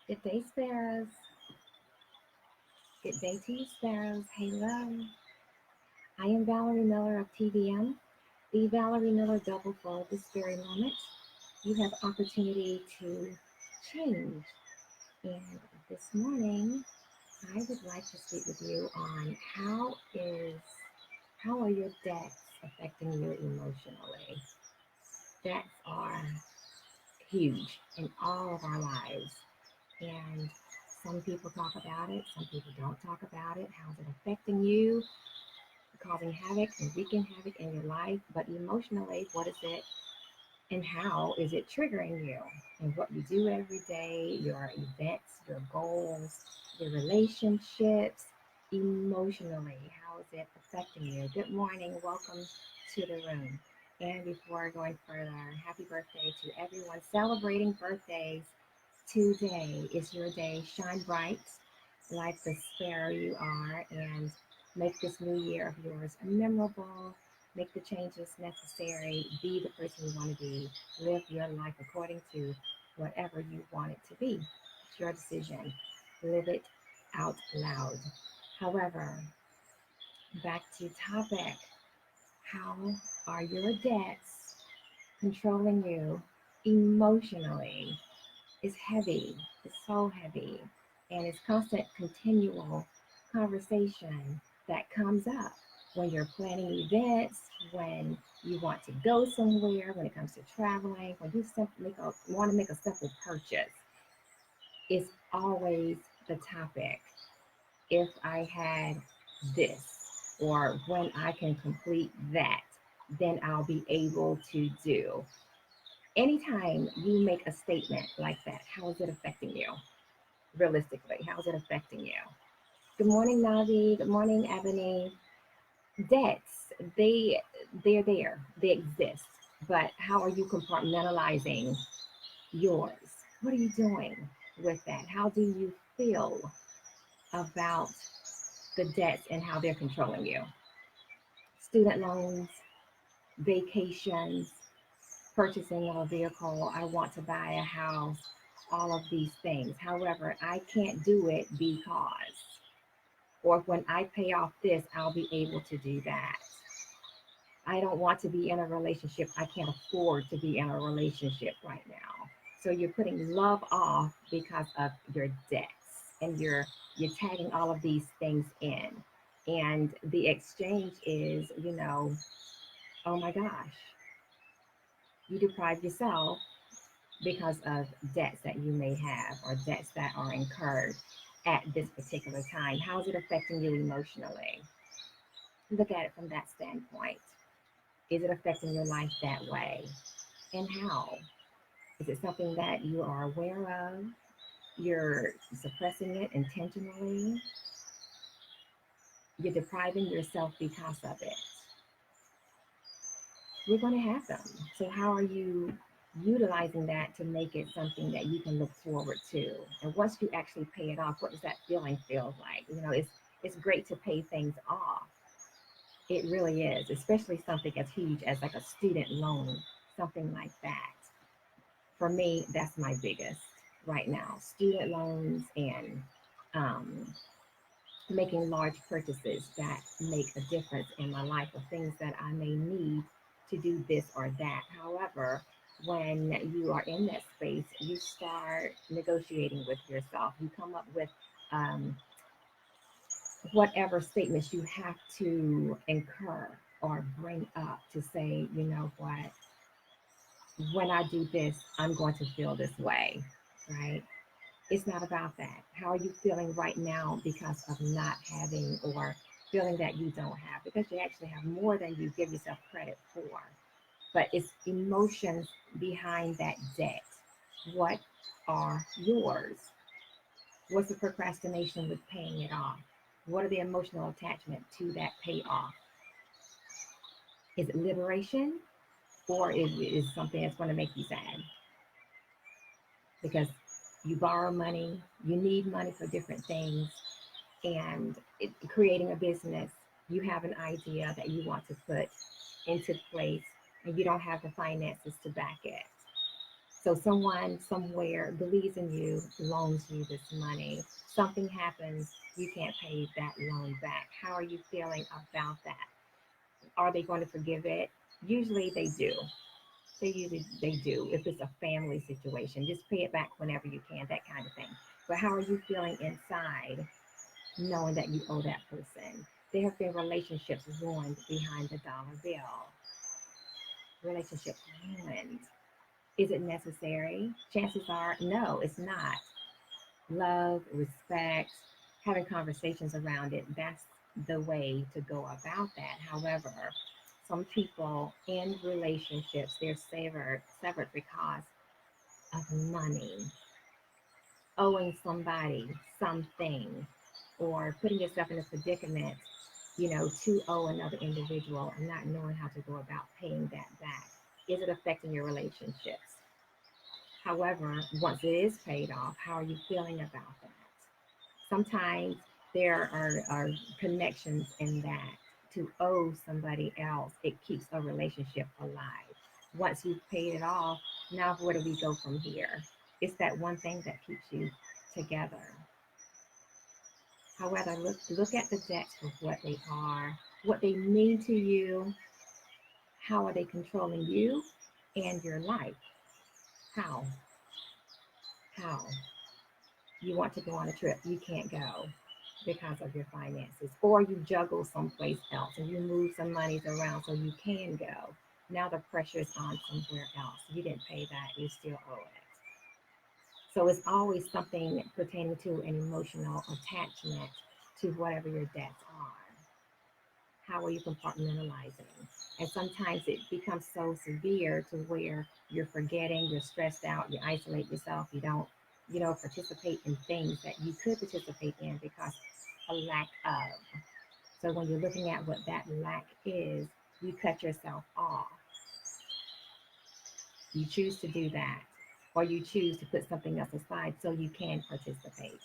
Good day, Sparrows. Good day to you, Sparrows. Hello. I am Valerie Miller of TVM, the Valerie Miller Double for this very moment. You have opportunity to change. And this morning, I would like to speak with you on how are your debts affecting you emotionally? Debts are huge in all of our lives. And some people talk about it, some people don't talk about it. How's it affecting you? Causing havoc and wreaking havoc in your life. But emotionally, what is it and how is it triggering you? And what you do every day, your events, your goals, your relationships, emotionally, how is it affecting you? Good morning. Welcome to the room. And before going further, happy birthday to everyone celebrating birthdays. Today is your day. Shine bright like the sparrow you are and make this new year of yours memorable. Make the changes necessary. Be the person you want to be. Live your life according to whatever you want it to be. It's your decision. Live it out loud. However, back to topic. How are your debts controlling you emotionally? Is heavy. It's so heavy. And it's constant, continual conversation that comes up when you're planning events, when you want to go somewhere, when it comes to traveling, when you simply want to make a simple purchase. It's always the topic. If I had this, or when I can complete that, then I'll be able to do. Anytime you make a statement like that, how is it affecting you? Realistically, how is it affecting you? Good morning, Navi. Good morning, Ebony. Debts, they're there. They exist. But how are you compartmentalizing yours? What are you doing with that? How do you feel about the debts and how they're controlling you? Student loans, vacations, purchasing of a vehicle, I want to buy a house, all of these things. However, I can't do it because, or when I pay off this, I'll be able to do that. I don't want to be in a relationship. I can't afford to be in a relationship right now. So you're putting love off because of your debts and you're tagging all of these things in. And the exchange is, oh my gosh, you deprive yourself because of debts that you may have or debts that are incurred at this particular time. How is it affecting you emotionally? Look at it from that standpoint. Is it affecting your life that way? And how? Is it something that you are aware of? You're suppressing it intentionally? You're depriving yourself because of it. We're going to have them. So, how are you utilizing that to make it something that you can look forward to? And once you actually pay it off, what does that feeling feel like? It's great to pay things off. It really is, especially something as huge as like a student loan, something like that. For me, that's my biggest right now. Student loans and um, making large purchases that make a difference in my life of things that I may need to do this or that. However, when you are in that space, you start negotiating with yourself. You come up with um, whatever statements you have to incur or bring up to say, you know what, when I do this, I'm going to feel this way, right? It's not about that. How are you feeling right now because of not having or feeling that you don't have? Because you actually have more than you give yourself credit for. But it's emotions behind that debt. What are yours? What's the procrastination with paying it off? What are the emotional attachment to that payoff? Is it liberation or is it something that's going to make you sad? Because you borrow money, you need money for different things, and creating a business, you have an idea that you want to put into place and you don't have the finances to back it. So someone somewhere believes in you, loans you this money. Something happens, you can't pay that loan back. How are you feeling about that? Are they going to forgive it? Usually they do. They do. If it's a family situation, just pay it back whenever you can, that kind of thing. But how are you feeling inside knowing that you owe that person? There have been relationships ruined behind the dollar bill. Relationships ruined. Is it necessary? Chances are, no, it's not. Love, respect, having conversations around it, that's the way to go about that. However, some people in relationships, they're severed because of money, owing somebody something, or putting yourself in a predicament, to owe another individual and not knowing how to go about paying that back. Is it affecting your relationships? However, once it is paid off, how are you feeling about that? Sometimes there are connections in that. To owe somebody else, it keeps a relationship alive. Once you've paid it off, now where do we go from here? It's that one thing that keeps you together. However, look at the debts for what they are, what they mean to you, how are they controlling you and your life? How? How? You want to go on a trip, you can't go because of your finances, or you juggle someplace else and you move some monies around so you can go. Now the pressure is on somewhere else. You didn't pay that, you still owe it. So it's always something pertaining to an emotional attachment to whatever your debts are. How are you compartmentalizing? And sometimes it becomes so severe to where you're forgetting, you're stressed out, you isolate yourself, you don't, participate in things that you could participate in because a lack of. So when you're looking at what that lack is, you cut yourself off. You choose to do that, or you choose to put something else aside so you can participate.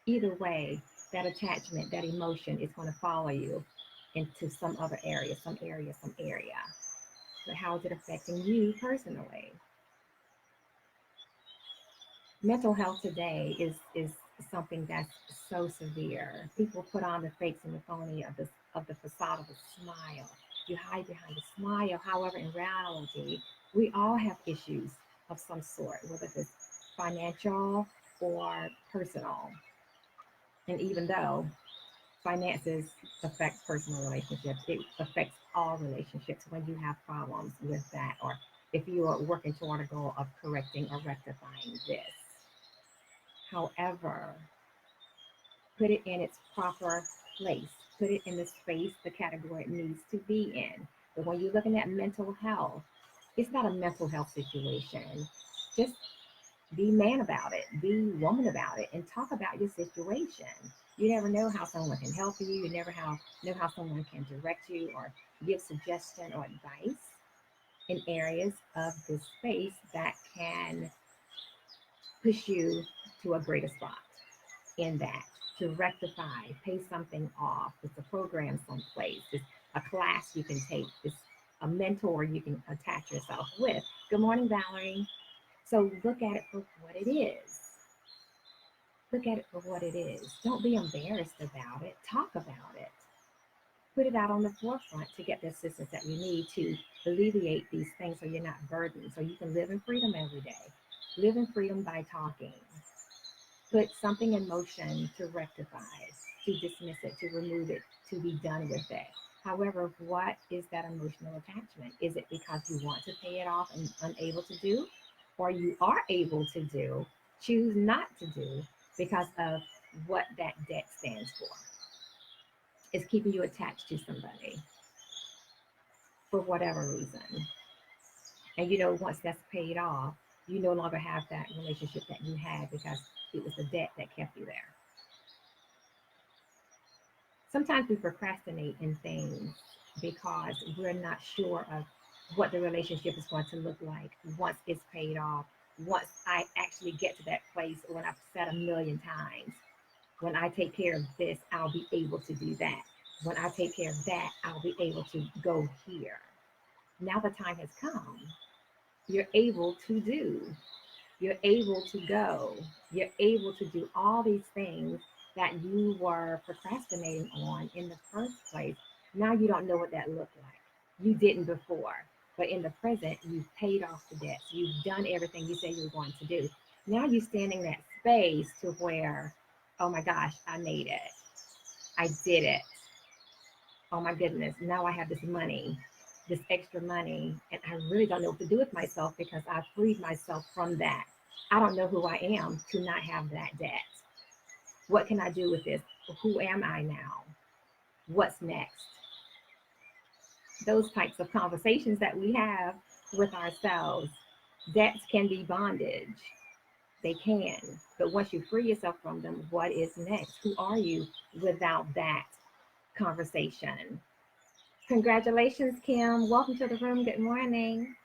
Either way, that attachment, that emotion is going to follow you into some other area, some area, some area. But how is it affecting you personally? Mental health today is something that's so severe. People put on the fakes and the phony of the facade of a smile. You hide behind a smile. However, in reality, we all have issues of some sort, whether it's financial or personal. And even though finances affect personal relationships, it affects all relationships when you have problems with that, or if you are working toward a goal of correcting or rectifying this. However, put it in its proper place, put it in the space, the category it needs to be in. But when you're looking at mental health, it's not a mental health situation. Just be man about it, be woman about it, and talk about your situation. You never know how someone can help you. You never know how someone can direct you or give suggestion or advice in areas of this space that can push you to a greater spot in that, to rectify, pay something off. It's a program someplace. It's a class you can take. It's a mentor you can attach yourself with. Good morning, Valerie. So look at it for what it is. Look at it for what it is. Don't be embarrassed about it. Talk about it. Put it out on the forefront to get the assistance that you need to alleviate these things so you're not burdened, so you can live in freedom every day. Live in freedom by talking. Put something in motion to rectify, to dismiss it, to remove it, to be done with it. However, what is that emotional attachment? Is it because you want to pay it off and unable to do? Or you are able to do, choose not to do because of what that debt stands for? It's keeping you attached to somebody for whatever reason. And once that's paid off, you no longer have that relationship that you had because it was the debt that kept you there. Sometimes we procrastinate in things because we're not sure of what the relationship is going to look like once it's paid off. Once I actually get to that place, when I've said a million times, when I take care of this, I'll be able to do that. When I take care of that, I'll be able to go here. Now the time has come. you're able to do. You're able to go. You're able to do all these things that you were procrastinating on in the first place. Now you don't know what that looked like. You didn't before, but in the present, you've paid off the debts. You've done everything you said you were going to do. Now you stand in that space to where, oh my gosh, I made it. I did it. Oh my goodness, now I have this money, this extra money, and I really don't know what to do with myself because I freed myself from that. I don't know who I am to not have that debt. What can I do with this? Who am I now? What's next? Those types of conversations that we have with ourselves. Debts can be bondage. They can. But once you free yourself from them, what is next? Who are you without that conversation? Congratulations, Kim. Welcome to the room. Good morning.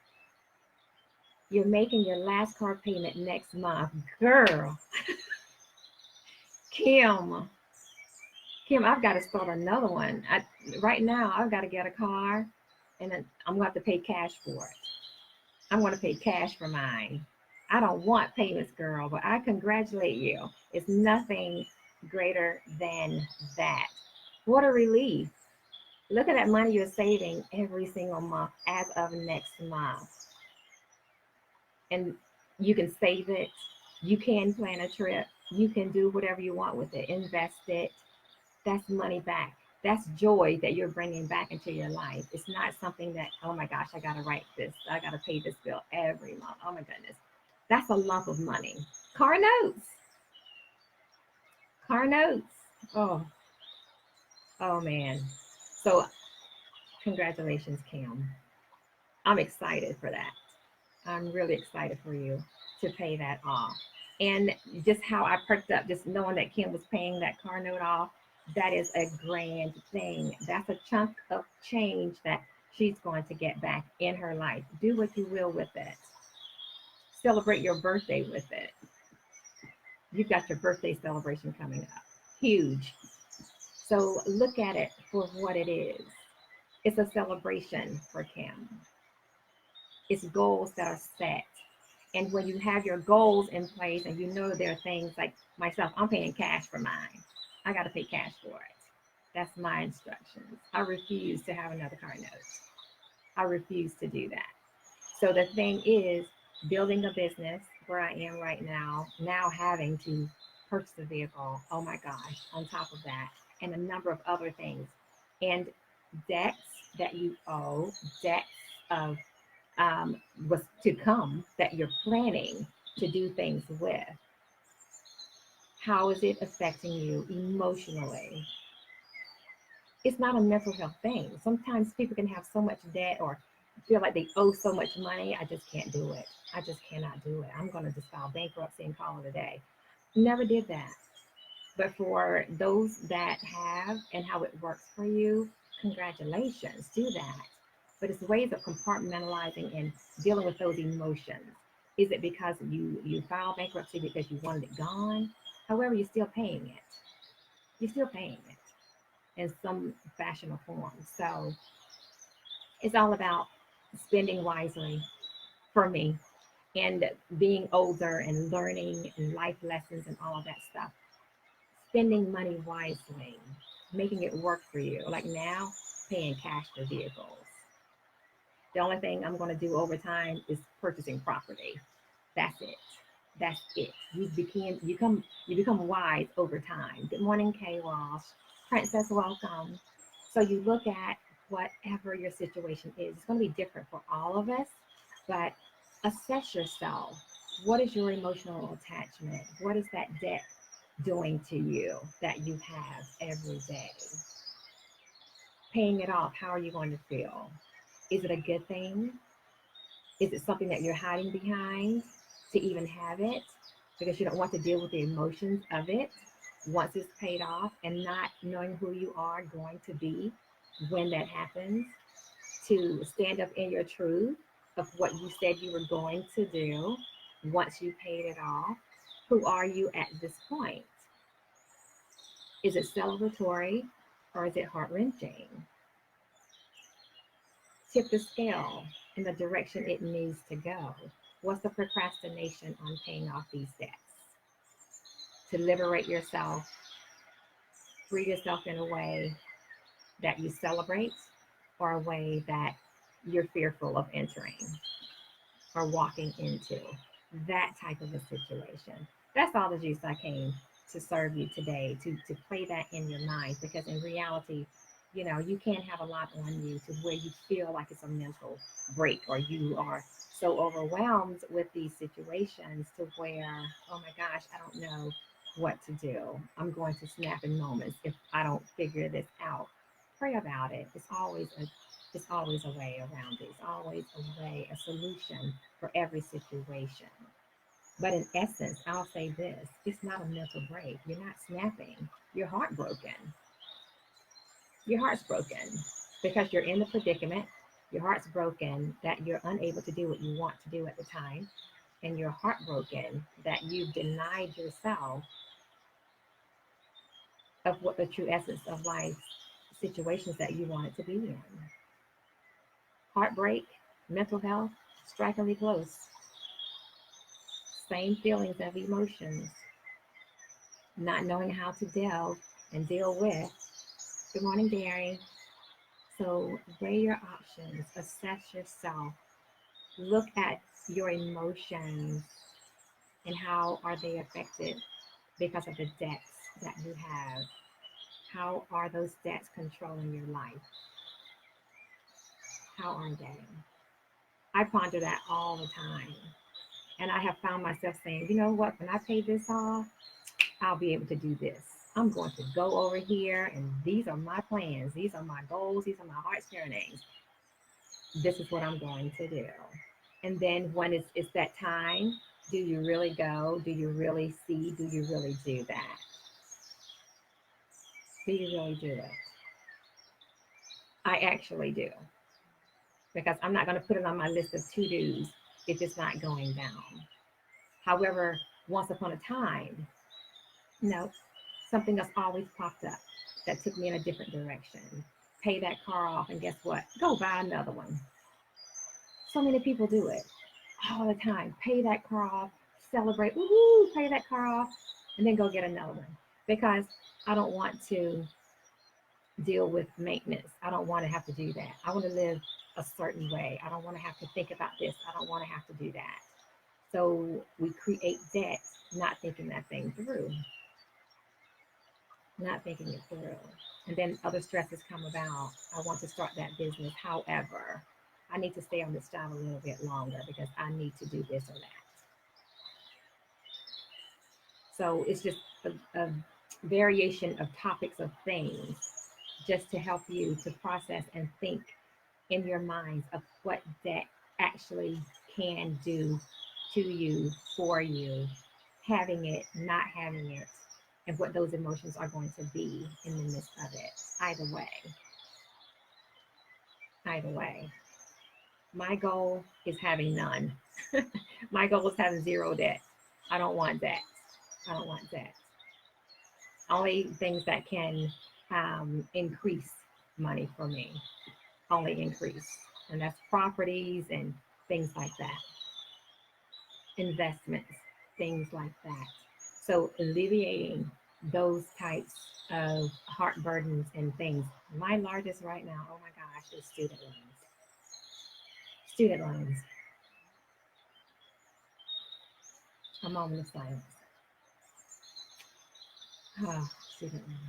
You're making your last car payment next month. Girl, Kim. Kim, I've got to start another one. Right now, I've got to get a car and then I'm going to have to pay cash for it. I'm going to pay cash for mine. I don't want payments, girl, but I congratulate you. It's nothing greater than that. What a relief. Look at that money you're saving every single month as of next month. And you can save it. You can plan a trip. You can do whatever you want with it. Invest it. That's money back. That's joy that you're bringing back into your life. It's not something that, oh my gosh, I got to write this. I got to pay this bill every month. Oh my goodness. That's a lump of money. Car notes. Car notes. Oh, oh man. So congratulations, Kim. I'm excited for that. I'm really excited for you to pay that off. And just how I perked up, just knowing that Kim was paying that car note off, that is a grand thing. That's a chunk of change that she's going to get back in her life. Do what you will with it. Celebrate your birthday with it. You've got your birthday celebration coming up. Huge. So look at it for what it is. It's a celebration for Kim. It's goals that are set. And when you have your goals in place and you know there are things like myself, I'm paying cash for mine. I got to pay cash for it. That's my instructions. I refuse to have another car note. I refuse to do that. So the thing is, building a business where I am right now having to purchase a vehicle, oh my gosh, on top of that, and a number of other things. And debts that you owe, debts of was to come that you're planning to do things with. How is it affecting you emotionally? It's not a mental health thing. Sometimes people can have so much debt or feel like they owe so much money. I just can't do it. I just cannot do it. I'm going to just file bankruptcy and call it a day. Never did that. But for those that have and how it works for you, congratulations, do that. But it's ways of compartmentalizing and dealing with those emotions. Is it because you filed bankruptcy because you wanted it gone? However, you're still paying it. You're still paying it in some fashion or form. So it's all about spending wisely for me and being older and learning and life lessons and all of that stuff. Spending money wisely, making it work for you. Like now, paying cash for vehicles. The only thing I'm going to do over time is purchasing property. That's it. That's it. You become wise over time. Good morning, Kay Walsh. Princess, welcome. So you look at whatever your situation is. It's going to be different for all of us, but assess yourself. What is your emotional attachment? What is that debt doing to you that you have every day? Paying it off, how are you going to feel? Is it a good thing? Is it something that you're hiding behind to even have it because you don't want to deal with the emotions of it once it's paid off and not knowing who you are going to be when that happens? To stand up in your truth of what you said you were going to do once you paid it off. Who are you at this point? Is it celebratory or is it heart wrenching? Tip the scale in the direction it needs to go? What's the procrastination on paying off these debts? To liberate yourself, free yourself in a way that you celebrate or a way that you're fearful of entering or walking into, that type of a situation. That's all the juice I came to serve you today, to play that in your mind, because in reality, you can't have a lot on you to where you feel like it's a mental break, or you are so overwhelmed with these situations to where, oh my gosh, I don't know what to do. I'm going to snap in moments if I don't figure this out. Pray about it. It's always a way around it. It's always a way, a solution for every situation. But in essence, I'll say this: it's not a mental break. You're not snapping. You're heartbroken. Your heart's broken because you're in the predicament. Your heart's broken that you're unable to do what you want to do at the time. And you're heartbroken that you've denied yourself of what the true essence of life situations that you want it to be in. Heartbreak, mental health, strikingly close. Same feelings of emotions, not knowing how to delve and deal with. Good morning, Derry. So weigh your options, assess yourself, look at your emotions and how are they affected because of the debts that you have. How are those debts controlling your life? How are they? I ponder that all the time. And I have found myself saying, you know what, when I pay this off, I'll be able to do this. I'm going to go over here, and these are my plans. These are my goals. These are my heart's yearnings. This is what I'm going to do. And then when it's that time, do you really go? Do you really see? Do you really do that? Do you really do it? I actually do, because I'm not going to put it on my list of to-dos if it's not going down. However, once upon a time, something else always popped up that took me in a different direction. Pay that car off, and guess what? Go buy another one. So many people do it all the time. Pay that car off, celebrate, woohoo, pay that car off, and then go get another one. Because I don't want to deal with maintenance. I don't want to have to do that. I want to live a certain way. I don't want to have to think about this. I don't want to have to do that. So we create debt, not thinking that thing through, not thinking it through. And then other stresses come about. I want to start that business. However, I need to stay on this job a little bit longer because I need to do this or that. So it's just a variation of topics of things just to help you to process and think in your minds of what debt actually can do to you, for you, having it, not having it, and what those emotions are going to be in the midst of it. Either way, my goal is having none. My goal is having zero debt. I don't want debt. I don't want debt. Only things that can increase money for me, only increase. And that's properties and things like that. Investments, things like that. So alleviating those types of heart burdens and things. My largest right now, oh my gosh, is student loans. Student loans. A moment of silence. Oh, student loans.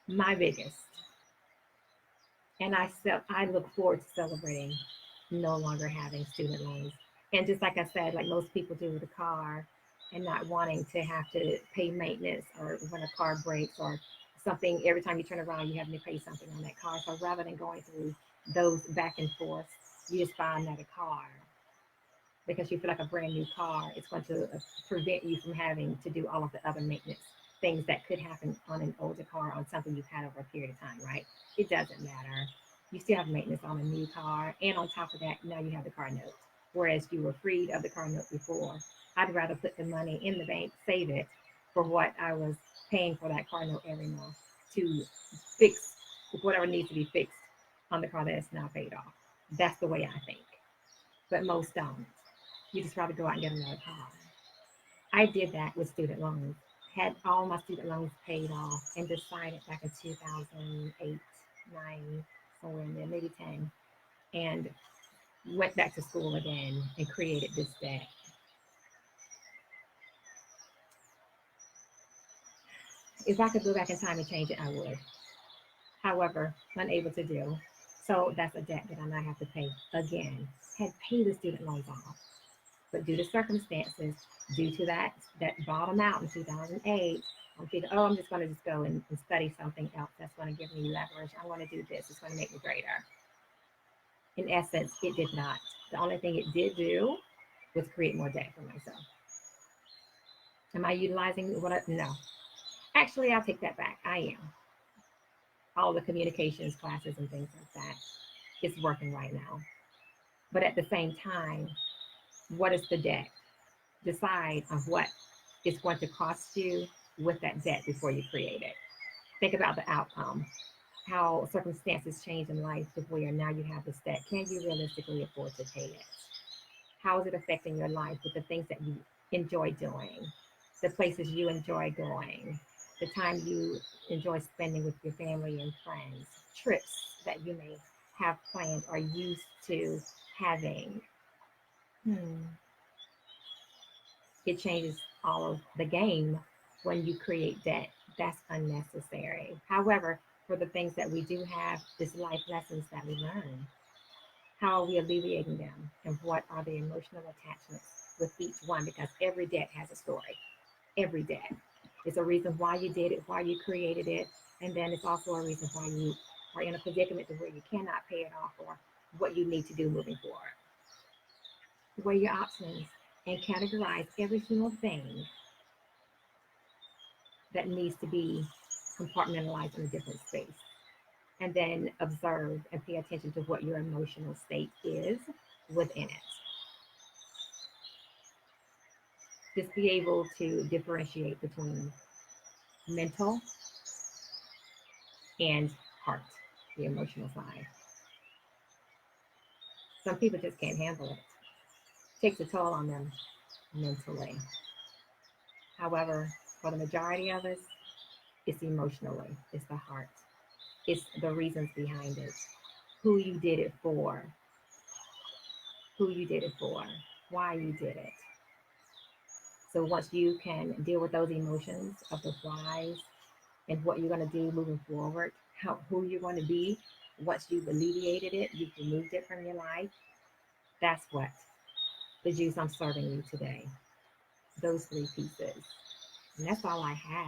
My biggest. And I look forward to celebrating no longer having student loans. And just like I said, like most people do with a car, and not wanting to have to pay maintenance, or when a car breaks or something, every time you turn around, you have to pay something on that car. So rather than going through those back and forth, you just buy another car because you feel like a brand new car. It's going to prevent you from having to do all of the other maintenance things that could happen on an older car, on something you've had over a period of time, right? It doesn't matter. You still have maintenance on a new car. And on top of that, now you have the car note. Whereas you were freed of the car note before. I'd rather put the money in the bank, save it for what I was paying for that car note every month to fix whatever needs to be fixed on the car that is now paid off. That's the way I think. But most don't. You just rather go out and get another car. I did that with student loans. Had all my student loans paid off and decided back in 2008, 9, somewhere in there, maybe 10, and went back to school again and created this debt. If I could go back in time and change it, I would. However, unable to do. So that's a debt that I now have to pay again. Had paid the student loans off, but due to circumstances, due to that bottom out in 2008, I'm thinking, oh, I'm just going to just go and study something else that's going to give me leverage. I want to do this. It's going to make me greater. In essence, it did not. The only thing it did do was create more debt for myself. Am I utilizing what I, no. Actually, I'll take that back. I am. All the communications classes and things like that is working right now. But at the same time, what is the debt? Decide on what it's going to cost you with that debt before you create it. Think about the outcome, how circumstances change in life to where now you have this debt. Can you realistically afford to pay it? How is it affecting your life with the things that you enjoy doing, the places you enjoy going, the time you enjoy spending with your family and friends, trips that you may have planned or used to having? Hmm. It changes all of the game when you create debt. That's unnecessary. However, for the things that we do have, this life lessons that we learn, how are we alleviating them? And what are the emotional attachments with each one? Because every debt has a story. Every debt. It's a reason why you did it, why you created it, and then it's also a reason why you are in a predicament to where you cannot pay it off or what you need to do moving forward. Weigh your options and categorize every single thing that needs to be compartmentalized in a different space. And then observe and pay attention to what your emotional state is within it. Just be able to differentiate between mental and heart, the emotional side. Some people just can't handle it. It takes a toll on them mentally. However, for the majority of us, it's emotionally, it's the heart, it's the reasons behind it, who you did it for, who you did it for, why you did it. So once you can deal with those emotions of the whys and what you're going to do moving forward, who you're going to be, once you've alleviated it, you've removed it from your life, that's what the juice I'm serving you today. Those three pieces. And that's all I have.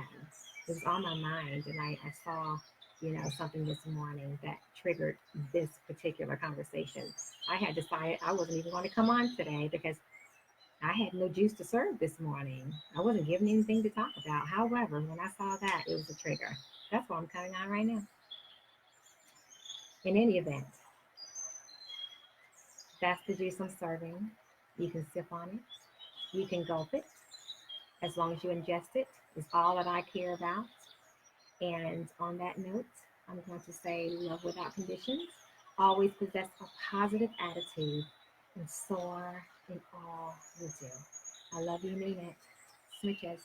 It was on my mind, and I saw, something this morning that triggered this particular conversation. I had decided I wasn't even going to come on today because I had no juice to serve this morning. I wasn't given anything to talk about. However, when I saw that, it was a trigger. That's why I'm coming on right now. In any event, that's the juice I'm serving. You can sip on it. You can gulp it. As long as you ingest it, is all that I care about. And on that note, I'm going to say love without conditions. Always possess a positive attitude and soar in all you do. I love you, mean it. Smooches.